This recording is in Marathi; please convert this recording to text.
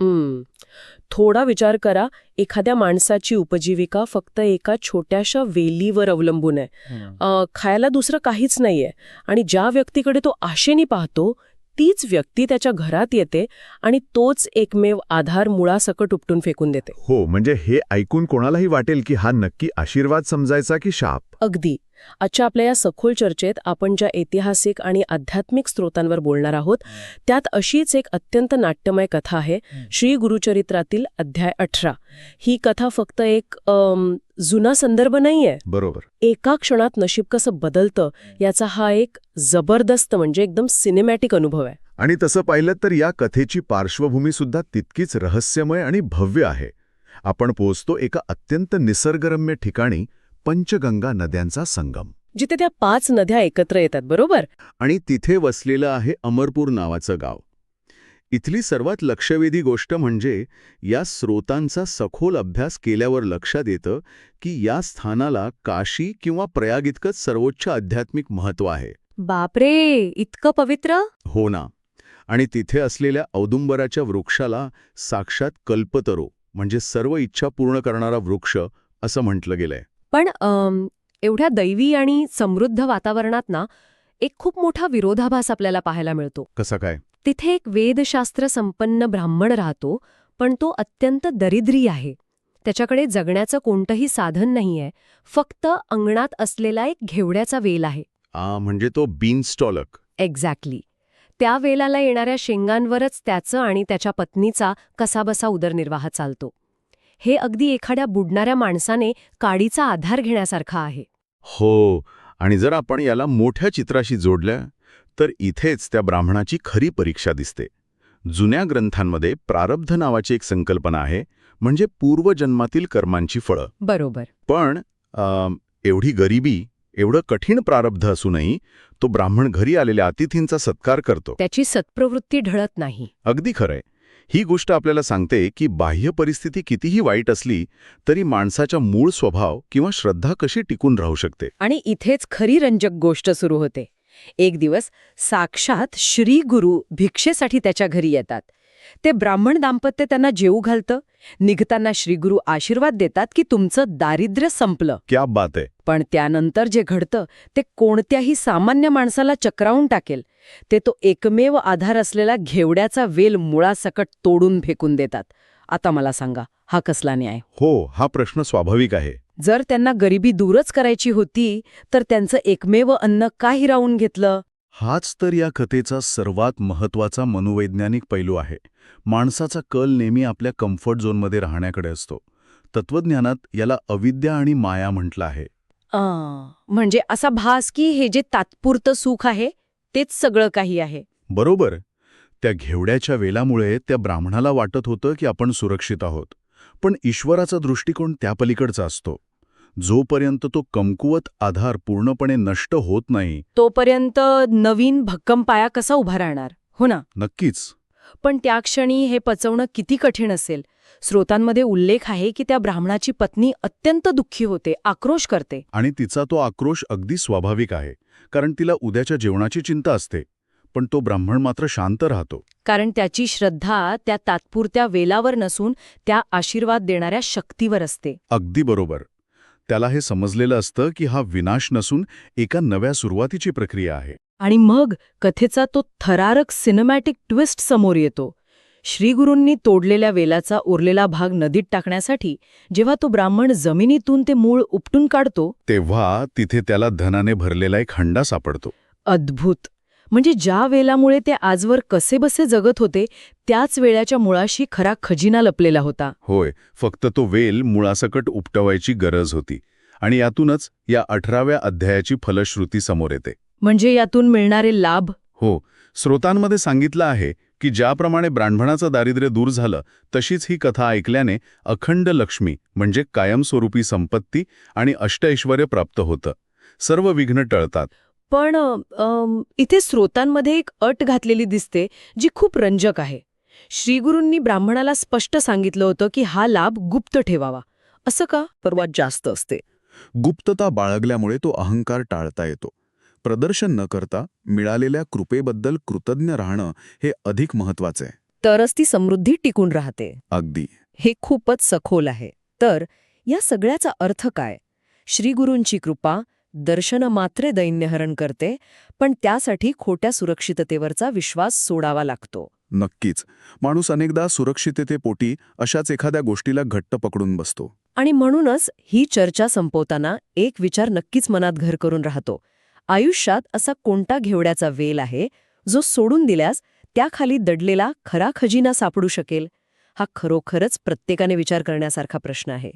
हम्म. थोडा विचार करा, एखाद्या माणसाची उपजीविका फक्त एका छोट्याशा वेलीवर अवलंबून आहे. खायला दुसरं काहीच नाहीये, आणि ज्या व्यक्तीकडे तो आशेने पाहतो तीच व्यक्ती त्याच्या घरात येते आणि तोच एकमेव आधार मुळासकट उपटून फेकून देते. हो, म्हणजे हे ऐकून कोणालाही वाटेल की हा नक्की आशीर्वाद समजायचा की शाप. अगदी. आजच्या आपल्या या सखोल चर्चेत आपण ज्या ऐतिहासिक आणि आध्यात्मिक स्रोतांवर बोलणार आहोत त्यात अशीच एक अत्यंत नाट्यमय कथा आहे, श्री गुरुचरित्रातील अध्याय 18. ही कथा फक्त एक जुना संदर्भ नाहीये. बरोबर. एका क्षणात नशीब कसं बदलतं याचा हा एक जबरदस्त म्हणजे एकदम सिनेमॅटिक अनुभव आहे. आणि तसं पाहिलं तर या कथेची पार्श्वभूमी सुद्धा तितकीच रहस्यमय आणि भव्य आहे. आपण पोहोचतो एका अत्यंत निसर्गरम्य ठिकाणी, पंचगंगा नद्यांचा संगम, जिथे त्या 5 नद्या एकत्र येतात, बरोबर. आणि तिथे वसलेलं आहे अमरपूर नावाचं गाव. इथली सर्वात लक्षवेधी गोष्ट म्हणजे या स्रोतांचा सखोल अभ्यास केल्यावर लक्षात येतं की या स्थानाला काशी किंवा प्रयाग इतकंच सर्वोच्च आध्यात्मिक महत्त्व आहे. बापरे, इतकं पवित्र. हो ना. आणि तिथे असलेल्या औदुंबराच्या वृक्षाला साक्षात कल्पतरू म्हणजे सर्व इच्छा पूर्ण करणारा वृक्ष असं म्हटलं गेलंय. पण एवढ्या दैवी आणि समृद्ध वातावरणात ना एक खूप मोठा विरोधाभास आपल्याला पाहायला मिळतो. कसं काय? तिथे एक वेदशास्त्र संपन्न ब्राह्मण राहतो, पण तो अत्यंत दरिद्री आहे. त्याच्याकडे जगण्याचं कोणतंही साधन नाहीये, फक्त अंगणात असलेला एक घेवड्याचा वेल आहे. म्हणजे तो बीनस्टॉलक. एक्झॅक्टली. त्या वेलाला येणाऱ्या शेंगांवरच त्याचं आणि त्याच्या पत्नीचा कसाबसा उदरनिर्वाह चालतो. हे अगदी एखाद्या बुडणाऱ्या माणसाने काडीचा आधार घेण्यासारखं आहे. हो. आणि जर आपण याला मोठ्या चित्राशी जोडलं तर इथेच त्या ब्राह्मणाची खरी परीक्षा दिसते. जुन्या ग्रंथांमध्ये प्रारब्ध नावाची एक संकल्पना आहे, म्हणजे पूर्वजन्मातील कर्मांची फळं. बरोबर. पण एवढी गरिबी, एवढं कठीण प्रारब्ध असूनही तो ब्राह्मण घरी आलेल्या अतिथींचा सत्कार करतो. त्याची सत्प्रवृत्ती ढळत नाही. अगदी खरंय. ही गोष्ट आपल्याला सांगते की बाह्य परिस्थिती कितीही वाईट असली तरी माणसाचा मूळ स्वभाव किंवा श्रद्धा कशी टिकून राहू शकते. आणि इथेच खरी रंजक गोष्ट सुरू होते. एक दिवस साक्षात श्री गुरु भिक्षेसाठी त्याच्या घरी येतात. ते ब्राह्मण दाम्पत्य त्यांना जेवू घालतं. निघताना श्रीगुरु आशीर्वाद देतात की तुमचं दारिद्र्य संपलं. क्या बात आहे. पण त्यानंतर जे घडतं ते कोणत्याही सामान्य माणसाला चक्रावून टाकेल. ते तो एकमेव आधार असलेला घेवड्याचा वेल मुळासकट तोडून फेकून देतात. आता मला सांगा, हा कसला न्याय? हो, हा प्रश्न स्वाभाविक आहे. जर त्यांना गरिबी दूरच करायची होती तर त्यांचं एकमेव अन्न का हिरावून घेतलं? हाच तर या कथेचा सर्वात महत्त्वाचा मनोवैज्ञानिक पैलू आहे. माणसाचा कल नेहमी आपल्या कम्फर्ट झोनमध्ये राहण्याकडे असतो. तत्वज्ञानात याला अविद्या आणि माया म्हटलं आहे. म्हणजे असा भास की हे जे तात्पुरतं सुख आहे तेच सगळं काही आहे. बरोबर. त्या घेवड्याच्या वेलामुळे त्या ब्राह्मणाला वाटत होतं की आपण सुरक्षित आहोत. पण ईश्वराचा दृष्टिकोन त्यापलीकडचा असतो. जोपर्यंत तो कमकुवत आधार पूर्णपणे नष्ट होत नाही तोपर्यंत नवीन भक्कम पाया कसा उभा राहणार? हो ना. नक्कीच. पण त्या क्षणी हे पचवणं किती कठीण असेल. स्रोतांमध्ये उल्लेख आहे की त्या ब्राह्मणाची पत्नी अत्यंत दुःखी होते, आक्रोश करते. आणि तिचा तो आक्रोश अगदी स्वाभाविक आहे, कारण तिला उद्याच्या जेवणाची चिंता असते. पण तो ब्राह्मण मात्र शांत राहतो. कारण त्याची श्रद्धा त्या तात्पुरत्या वेलावर नसून त्या आशीर्वाद देणाऱ्या शक्तीवर असते. अगदी बरोबर. त्याला हे समजलेलं असतं की हा विनाश नसून एका नव्या सुरुवातीची प्रक्रिया आहे. आणि मग कथेचा तो थरारक सिनेमॅटिक ट्विस्ट समोर येतो. श्रीगुरूंनी तोडलेल्या वेलाचा उरलेला भाग नदीत टाकण्यासाठी जेव्हा तो ब्राह्मण जमिनीतून ते मूळ उपटून काढतो तेव्हा तिथे त्याला धनाने भरलेला एक हंडा सापडतो. अद्भुत. म्हणजे ज्या वेलामुळे ते आजवर कसेबसे जगत होते त्याच वेळाच्या मुळाशी खरा खजिना लपलेला होता. होय, फक्त तो वेल मुळासकट उपटवायची गरज होती. आणि यातूनच या 18व्या अध्यायाची फलश्रुती समोर येते. म्हणजे यातून मिळणारे लाभ? हो. स्रोतांमध्ये सांगितलं आहे की ज्याप्रमाणे ब्राह्मणाचं दारिद्र्य दूर झालं तशीच ही कथा ऐकल्याने अखंड लक्ष्मी म्हणजे कायमस्वरूपी संपत्ती आणि अष्टऐश्वर्य प्राप्त होतं. सर्व विघ्न टळतात. पण इथे स्रोतांमध्ये एक अट घातलेली दिसते जी खूप रंजक आहे. श्रीगुरूंनी ब्राह्मणाला स्पष्ट सांगितलं होतं की हा लाभ गुप्त ठेवावा. असं का? सर्वात जास्त असते. गुप्तता बाळगल्यामुळे तो अहंकार टाळता येतो. प्रदर्शन न करता मिळालेल्या कृपेबद्दल कृतज्ञ राहणं हे अधिक महत्वाचं आहे. तरच ती समृद्धी टिकून राहते. अगदी. हे खूपच सखोल आहे. तर या सगळ्याचा अर्थ काय? श्रीगुरूंची कृपा दर्शनमात्रे दैन्यहरण करते, पण त्यासाठी खोट्या सुरक्षिततेवरचा विश्वास सोडावा लागतो. नक्कीच. माणूस अनेकदा सुरक्षिततेपोटी अशाच एखाद्या गोष्टीला घट्ट पकडून बसतो. आणि म्हणूनच ही चर्चा संपवताना एक विचार नक्कीच मनात घर करून राहतो. आयुष्यात असा कोणता घेवड्याचा वेल आहे जो सोडून दिल्यास त्याखाली दडलेला खरा खजिना सापडू शकेल? हा खरोखरच प्रत्येकाने विचार करण्यासारखा प्रश्न आहे.